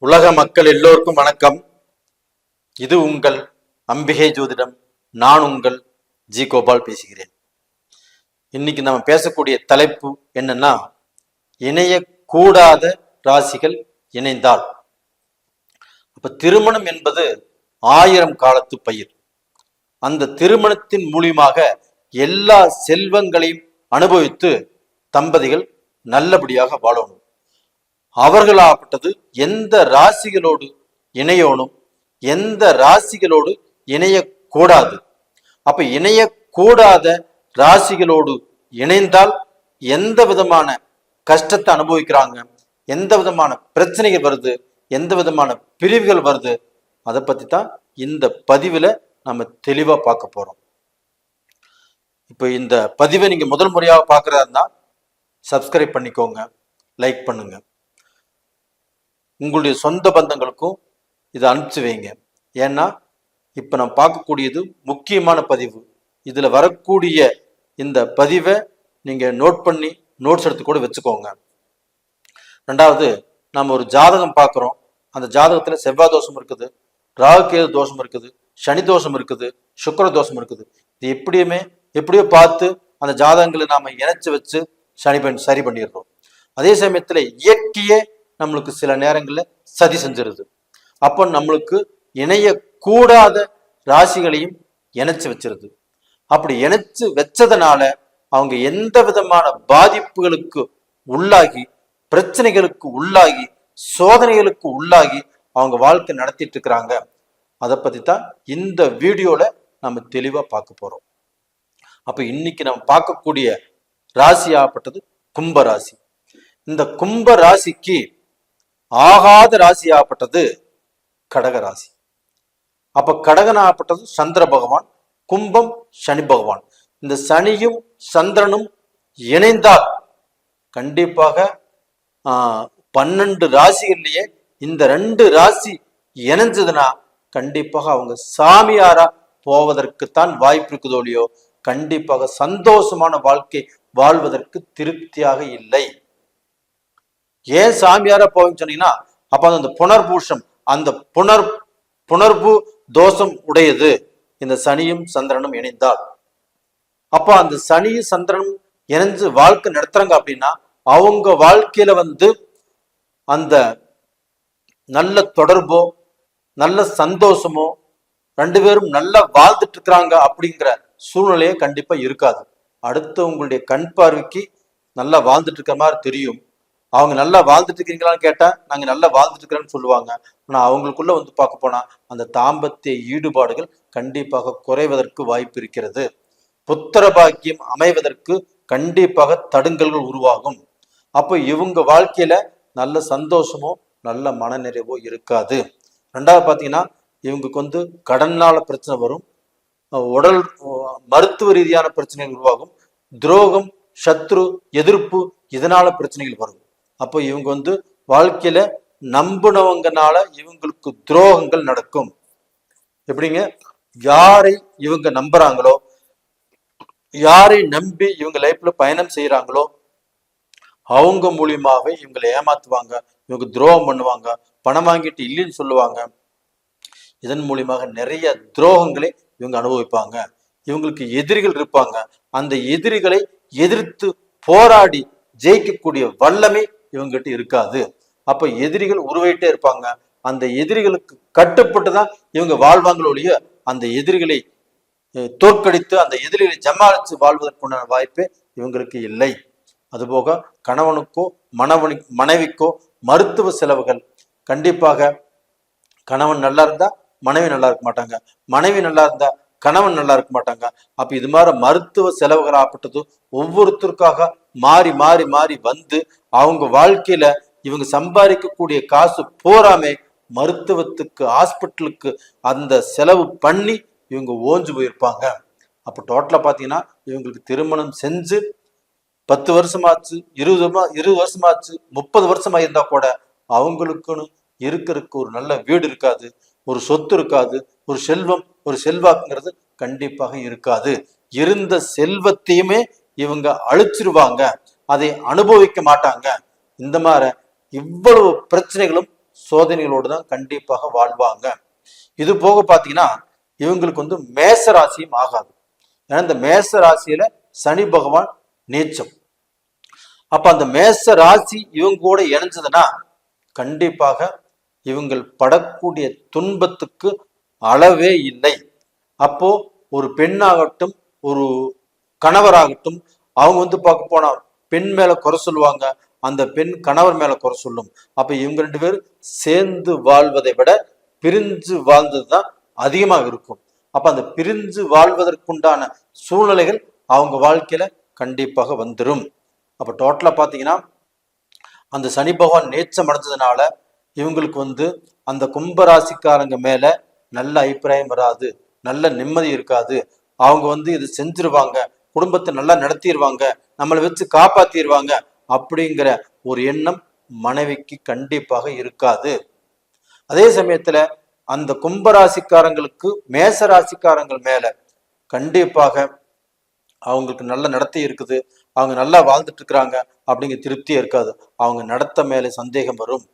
உலக மக்கள் எல்லோருக்கும் வணக்கம். இது உங்கள் அம்பிகை ஜோதிடம். நான் உங்கள் ஜி கோபால் பேசுகிறேன். இன்னைக்கு நம்ம பேசக்கூடிய தலைப்பு என்னன்னா, இணையக்கூடாத ராசிகள் இணைந்தால். அப்ப திருமணம் என்பது 1000 காலத்து பயிர். அந்த திருமணத்தின் மூலியமாக எல்லா செல்வங்களையும் அனுபவித்து தம்பதிகள் நல்லபடியாக வாழணும். அவர்களாகப்பட்டது எந்த ராசிகளோடு இணையணும், எந்த ராசிகளோடு இணையக்கூடாது. அப்ப இணையக்கூடாத ராசிகளோடு இணைந்தால் எந்த விதமான கஷ்டத்தை அனுபவிக்கிறாங்க, எந்த விதமான பிரச்சனைகள் வருது, எந்த விதமான பிரிவுகள் வருது, அதை பத்தி தான் இந்த பதிவுல நம்ம தெளிவா பார்க்க போறோம். இப்ப இந்த பதிவை நீங்க முதல் முறையாக பார்க்கறதா இருந்தா சப்ஸ்கிரைப் பண்ணிக்கோங்க, லைக் பண்ணுங்க, உங்களுடைய சொந்த பந்தங்களுக்கும் இதை அனுப்பிச்சு வைங்க. ஏன்னா இப்ப நம்ம பார்க்கக்கூடியது முக்கியமான பதிவு. இதுல வரக்கூடிய இந்த பதிவை நீங்க நோட் பண்ணி நோட்ஸ் எடுத்து கூட வச்சுக்கோங்க. ரெண்டாவது, நம்ம ஒரு ஜாதகம் பார்க்குறோம். அந்த ஜாதகத்துல செவ்வாய் தோஷம் இருக்குது, ராகுகேது தோஷம் இருக்குது, சனி தோஷம் இருக்குது, சுக்கிர தோஷம் இருக்குது. இது எப்படியோ பார்த்து அந்த ஜாதகங்களை நாம இணைச்சு வச்சு சரி பண்ணிடுறோம். அதே சமயத்துல இயற்கையே நம்மளுக்கு சில நேரங்கள்ல சதி செஞ்சிருது. அப்போ நம்மளுக்கு இணையக்கூடாத ராசிகளையும் இணைச்சு வச்சிருது. அப்படி இணைச்சு வச்சதுனால அவங்க எந்த விதமான பாதிப்புகளுக்கு உள்ளாகி, பிரச்சனைகளுக்கு உள்ளாகி, சோதனைகளுக்கு உள்ளாகி அவங்க வாழ்க்கை நடத்திட்டு இருக்கிறாங்க. அதை பத்தி தான் இந்த வீடியோல நம்ம தெளிவா பார்க்க போறோம். அப்ப இன்னைக்கு நம்ம பார்க்கக்கூடிய ராசி ஆகப்பட்டது கும்ப ராசி. இந்த கும்ப ராசிக்கு ஆகாத ராசி ஆகப்பட்டது கடக ராசி. அப்ப கடகன் ஆகப்பட்டது சந்திர பகவான், கும்பம் சனி பகவான். இந்த சனியும் சந்திரனும் இணைந்தால் கண்டிப்பாக 12 ராசிகள்லயே இந்த 2 ராசி இணைஞ்சதுன்னா கண்டிப்பாக அவங்க சாமியாரா போவதற்குத்தான் வாய்ப்பு இருக்குதோ இல்லையோ, கண்டிப்பாக சந்தோஷமான வாழ்க்கை வாழ்வதற்கு திருப்தியாக இல்லை. ஏன் சாமியாரா போவீங்கன்னு சொன்னீங்கன்னா, அப்ப அந்த புனர்பூஷம், அந்த புனர்பு தோஷம் உடையது இந்த சனியும் சந்திரனும் இணைந்தால். அப்ப அந்த சனியும் சந்திரனும் இணைஞ்சு வாழ்க்கை நடத்துறாங்க அப்படின்னா அவங்க வாழ்க்கையில அந்த நல்ல தொடர்போ நல்ல சந்தோஷமோ, 2 பேரும் நல்லா வாழ்ந்துட்டு இருக்கிறாங்க அப்படிங்கிற சூழ்நிலையே கண்டிப்பா இருக்காது. அடுத்து உங்களுடைய கண் பார்வைக்கு நல்லா வாழ்ந்துட்டு இருக்கிற மாதிரி தெரியும். அவங்க நல்லா வாழ்ந்துட்டு இருக்கீங்களான்னு கேட்டா நாங்க நல்லா வாழ்ந்துட்டு இருக்கிறோன்னு சொல்லுவாங்க. ஆனா அவங்களுக்குள்ள பார்க்க போனா அந்த தாம்பத்திய ஈடுபாடுகள் கண்டிப்பாக குறைவதற்கு வாய்ப்பு இருக்கிறது. புத்திர பாக்கியம் அமைவதற்கு கண்டிப்பாக தடுங்கல்கள் உருவாகும். அப்போ இவங்க வாழ்க்கையில நல்ல சந்தோஷமோ நல்ல மனநிறைவோ இருக்காது. ரெண்டாவது பாத்தீங்கன்னா, இவங்களுக்கு கடனால பிரச்சனை வரும், உடல் மருத்துவ ரீதியான பிரச்சனைகள் உருவாகும், துரோகம், சத்ரு, எதிர்ப்பு, இதனால பிரச்சனைகள் வரும். அப்போ இவங்க வாழ்க்கையில நம்பினவங்கனால இவங்களுக்கு துரோகங்கள் நடக்கும். எப்படிங்க? யாரை இவங்க நம்புறாங்களோ, யாரை நம்பி இவங்க லைஃப்ல பயணம் செய்யறாங்களோ அவங்க மூலியமாவே இவங்களை ஏமாத்துவாங்க, இவங்க துரோகம் பண்ணுவாங்க, பணம் வாங்கிட்டு இல்லைன்னு சொல்லுவாங்க. இதன் மூலியமாக நிறைய துரோகங்களை இவங்க அனுபவிப்பாங்க. இவங்களுக்கு எதிரிகள் இருப்பாங்க. அந்த எதிரிகளை எதிர்த்து போராடி ஜெயிக்கக்கூடிய வல்லமை இவங்ககிட்ட இருக்காது. அப்ப எதிரிகள் உருவாயிட்டே இருப்பாங்க. அந்த எதிரிகளுக்கு கட்டுப்பட்டு தான் இவங்க வாழ்வாங்களோ ஒழிய அந்த எதிரிகளை தோற்கடித்து அந்த எதிரிகளை ஜமாளித்து வாழ்வதற்குண்டான வாய்ப்பே இவங்களுக்கு இல்லை. அதுபோக கணவனுக்கோ மனைவிக்கோ மருத்துவ செலவுகள் கண்டிப்பாக, கணவன் நல்லா இருந்தா மனைவி நல்லா இருக்க மாட்டாங்க, மனைவி நல்லா இருந்தா கணவன் நல்லா இருக்க மாட்டாங்க. அப்ப இது மாதிரி மருத்துவ செலவுகள் ஆகப்பட்டது ஒவ்வொருத்தருக்காக மாறி மாறி மாறி அவங்க வாழ்க்கையில இவங்க சம்பாதிக்கக்கூடிய காசு போறாமே மருத்துவத்துக்கு, ஹாஸ்பிட்டலுக்கு அந்த செலவு பண்ணி இவங்க ஓஞ்சு போயிருப்பாங்க. அப்ப டோட்டலா பாத்தீங்கன்னா இவங்களுக்கு திருமணம் செஞ்சு 10 வருஷமாச்சு, 20 வருஷமாச்சு, 30 வருஷமா இருந்தா கூட அவங்களுக்குன்னு இருக்கிறதுக்கு ஒரு நல்ல வீடு இருக்காது, ஒரு சொத்து இருக்காது, ஒரு செல்வம், ஒரு செல்வாக்குங்கிறது கண்டிப்பாக இருக்காது. இருந்த செல்வத்தையுமே இவங்க அழிச்சிருவாங்க, அதை அனுபவிக்க மாட்டாங்க. இந்த மாதிரி இவ்வளவு பிரச்சனைகளும் சோதனைகளோடு தான் கண்டிப்பாக வாழ்வாங்க. இது போக பார்த்தீங்கன்னா இவங்களுக்கு வந்து மேச ராசியும் ஆகாது. ஏன்னா இந்த மேச ராசியில சனி பகவான் நீச்சம். அப்ப அந்த மேச ராசி இவங்க கூட இணைஞ்சதுன்னா கண்டிப்பாக இவங்கள் படக்கூடிய துன்பத்துக்கு அளவே இல்லை. அப்போ ஒரு பெண்ணாகட்டும் ஒரு கணவராகட்டும் அவங்க வந்து பார்க்க போனா பெண் மேல குறை சொல்லுவாங்க, அந்த பெண் கணவர் மேல குறை சொல்லும். அப்ப இவங்க 2 பேரும் சேர்ந்து வாழ்வதை விட பிரிஞ்சு வாழ்ந்ததுதான் அதிகமாக இருக்கும். அப்ப அந்த பிரிஞ்சு வாழ்வதற்குண்டான சூழ்நிலைகள் அவங்க வாழ்க்கையில கண்டிப்பாக வந்துடும். அப்ப டோட்டலா பாத்தீங்கன்னா அந்த சனி பகவான் நேச்சம் அடைஞ்சதுனால இவங்களுக்கு வந்து அந்த கும்பராசிக்காரங்க மேல நல்ல அபிப்பிராயம் வராது, நல்ல நிம்மதி இருக்காது. அவங்க வந்து இது செஞ்சிருவாங்க, குடும்பத்தை நல்லா நடத்திடுவாங்க, நம்மளை வச்சு காப்பாத்திடுவாங்க அப்படிங்கிற ஒரு எண்ணம் மனைவிக்கு கண்டிப்பாக இருக்காது. அதே சமயத்துல அந்த கும்பராசிக்காரங்களுக்கு மேச ராசிக்காரங்கள் மேல கண்டிப்பாக அவங்களுக்கு நல்ல நடத்தை இருக்குது, அவங்க நல்லா வாழ்ந்துட்டு இருக்கிறாங்க அப்படிங்கிற திருப்தியே இருக்காது. அவங்க நடத்த மேலே சந்தேகம் வரும்.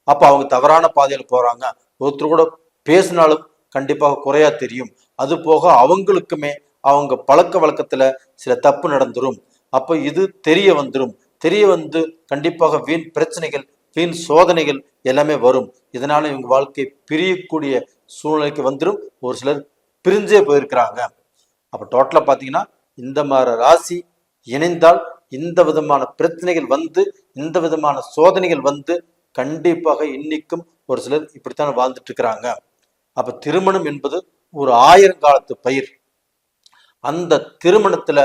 அப்ப அவங்க தவறான பாதையில போறாங்க, ஒருத்தர் கூட பேசினாலும் கண்டிப்பாக குறையா தெரியும். அது போக அவங்களுக்குமே அவங்க பழக்க வழக்கத்துல சில தப்பு நடந்துரும். அப்ப இது தெரிய வந்துடும். தெரிய வந்து கண்டிப்பாக வீண் பிரச்சனைகள், வீண் சோதனைகள் எல்லாமே வரும். இதனால இவங்க வாழ்க்கை பிரியக்கூடிய சூழ்நிலைக்கு வந்துடும். ஒரு சிலர் பிரிஞ்சே போயிருக்கிறாங்க. அப்ப டோட்டலா பாத்தீங்கன்னா இந்த மாதிரி ராசி இணைந்தால் இந்த விதமான பிரச்சனைகள் வந்து, இந்த விதமான சோதனைகள் வந்து கண்டிப்பாக இன்னைக்கும் ஒரு சிலர் இப்படித்தான் வாழ்ந்துட்டு இருக்கிறாங்க. அப்ப திருமணம் என்பது ஒரு 1000 காலத்து பயிர். அந்த திருமணத்துல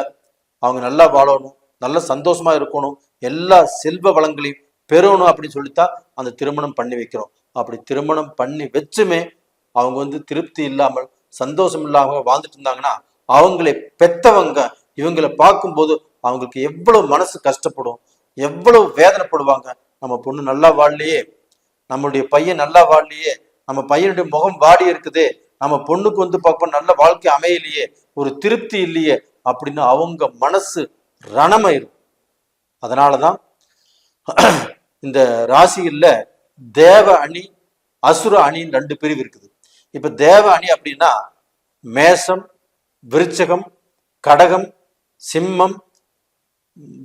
அவங்க நல்லா வாழணும், நல்ல சந்தோஷமா இருக்கணும், எல்லா செல்வ வளங்களையும் பெறணும் அப்படின்னு சொல்லித்தான் அந்த திருமணம் பண்ணி வைக்கிறோம். அப்படி திருமணம் பண்ணி வச்சுமே அவங்க வந்து திருப்தி இல்லாமல் சந்தோஷம் இல்லாம வாழ்ந்துட்டு இருந்தாங்கன்னா அவங்களை பெத்தவங்க இவங்களை பார்க்கும்போது அவங்களுக்கு எவ்வளவு மனசு கஷ்டப்படும், எவ்வளவு வேதனைப்படுவாங்க. நம்ம பொண்ணு நல்லா வாழலையே, நம்மளுடைய பையன் நல்லா வாழலையே, நம்ம பையனுடைய முகம் வாடி இருக்குதே, நம்ம பொண்ணுக்கு வந்து பார்ப்போம் நல்ல வாழ்க்கை அமையலையே, ஒரு திருப்தி இல்லையே அப்படின்னு அவங்க மனசு ரணமாயிரும். அதனாலதான் இந்த ராசிகள்ல தேவ அணி அசுர அணின்னு 2 பிரிவு இருக்குது. இப்ப தேவ அணி அப்படின்னா மேசம், விருச்சகம், கடகம், சிம்மம்,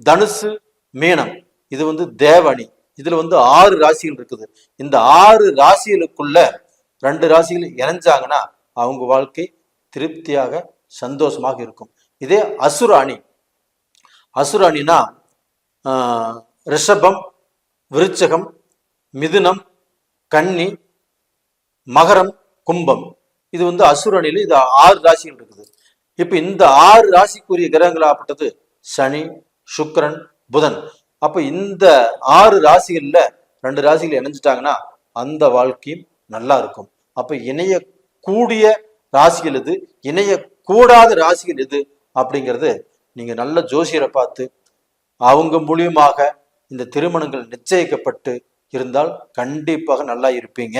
தனுசு, மீனம். இது வந்து தேவ அணி. இதுல வந்து 6 ராசிகள் இருக்குது. இந்த 6 ராசிகளுக்குள்ள 2 ராசிகள் இணைஞ்சாங்கன்னா அவங்க வாழ்க்கை திருப்தியாக சந்தோஷமாக இருக்கும். இதே அசுர அணி, அசுர அணினா ரிஷபம், விருச்சகம், மிதுனம், கன்னி, மகரம், கும்பம். இது வந்து அசுர அணியில இது 6 ராசிகள் இருக்குது. இப்ப இந்த 6 ராசிக்குரிய கிரகங்களாகப்பட்டது சனி, சுக்கிரன், புதன். அப்ப இந்த 6 ராசிகள்ல 2 ராசிகள் இணைஞ்சிட்டாங்கன்னா அந்த வாழ்க்கையும் நல்லா இருக்கும். அப்ப இணையக்கூடிய ராசிகள் எது, இணையக்கூடாத ராசிகள் எது அப்படிங்கிறது நீங்க நல்ல ஜோசியரை பார்த்து அவங்க மூலியமாக இந்த திருமணங்கள் நிச்சயிக்கப்பட்டு இருந்தால் கண்டிப்பாக நல்லா இருப்பீங்க.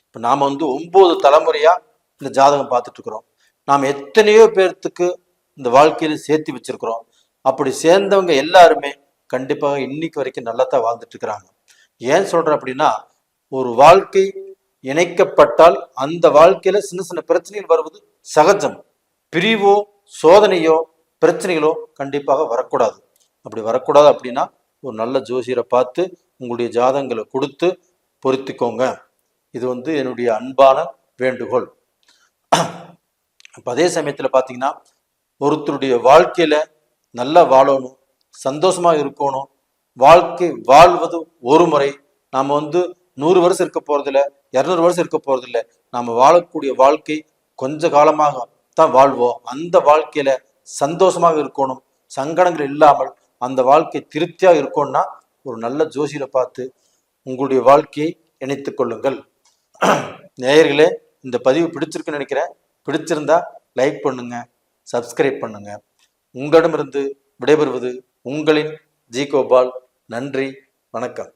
இப்ப நாம வந்து 9 தலைமுறையா இந்த ஜாதகம் பார்த்துட்டு இருக்கிறோம். நாம் எத்தனையோ பேர்த்துக்கு இந்த வாழ்க்கையில சேர்த்து வச்சிருக்கிறோம். அப்படி சேர்ந்தவங்க எல்லாருமே கண்டிப்பாக இன்னைக்கு வரைக்கும் நல்லா தான் வாழ்ந்துட்டு இருக்கிறாங்க. ஏன் சொல்றேன் அப்படின்னா, ஒரு வாழ்க்கை இணைக்கப்பட்டால் அந்த வாழ்க்கையில சின்ன சின்ன பிரச்சனைகள் வருவது சகஜம். பிரிவோ சோதனையோ பிரச்சனைகளோ கண்டிப்பாக வரக்கூடாது. அப்படி வரக்கூடாது அப்படின்னா ஒரு நல்ல ஜோசியரை பார்த்து உங்களுடைய ஜாதகங்களை கொடுத்து பொருத்திக்கோங்க. இது வந்து என்னுடைய அன்பான வேண்டுகோள். அதே சமயத்துல பாத்தீங்கன்னா ஒருத்தருடைய வாழ்க்கையில நல்லா வாழணும், சந்தோஷமா இருக்கணும். வாழ்க்கை வாழ்வது ஒரு முறை. நாம வந்து 100 வருஷம் இருக்க போறதில்ல, 200 வருஷம் இருக்க போறதில்லை. நாம வாழக்கூடிய வாழ்க்கை கொஞ்ச காலமாக தான் வாழ்வோம். அந்த வாழ்க்கையில சந்தோஷமாக இருக்கணும், சங்கடங்கள் இல்லாமல் அந்த வாழ்க்கை திருப்தியா இருக்கும்னா ஒரு நல்ல ஜோசியரை பார்த்து உங்களுடைய வாழ்க்கையை இணைத்துக் கொள்ளுங்கள். நேயர்களே, இந்த பதிவு பிடிச்சிருக்குன்னு நினைக்கிறேன். பிடிச்சிருந்தா லைக் பண்ணுங்க, சப்ஸ்கிரைப் பண்ணுங்க. உங்களிடமிருந்து விடைபெறுவது உங்களின் ஜி கோபால். நன்றி, வணக்கம்.